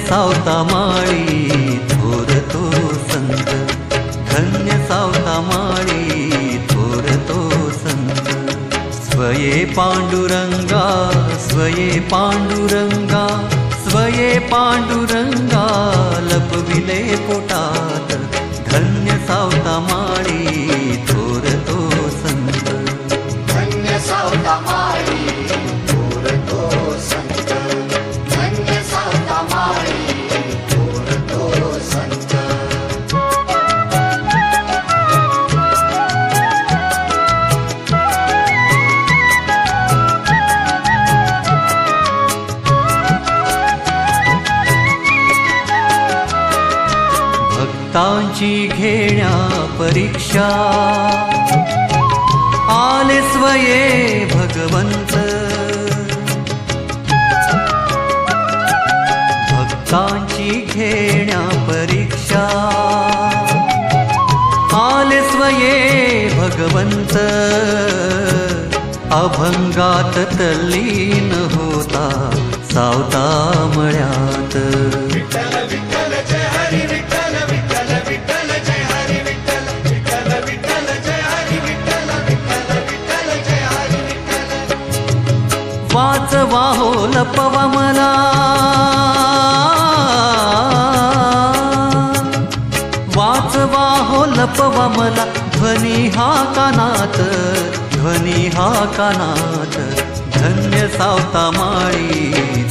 सावता माळी थोर तो संत, धन्य सावता माळी थोर तो संत. स्वये पांडुरंगा, स्वये पांडुरंगा, स्वये पांडुरंगा लपविले पोटात, धन्य सावता माळी थोर तो संत. धन्य सावता माळी थोर तो संत, धन्य सावता माळी थोर तो संत. भक्तांची घेण्या परीक्षा, आले स्वये भगवंत. भक्तांची घेण्या परीक्षा, आले स्वये भगवंत. अभंगात तल्लीन होता सावता मळ्यात. विठ्ठल विठ्ठल जय हरी विठ्ठल, विठ्ठल विठ्ठल जय हरी विठ्ठल, विठ्ठल विठ्ठल जय हरी विठ्ठल, विठ्ठल विठ्ठल जय हरी विठ्ठल. वाचवा हो लपवा मला, वाचवा हो लपवा मला, ध्वनी हा कानात, ध्वनी हा कानात. धन्य सावता माळी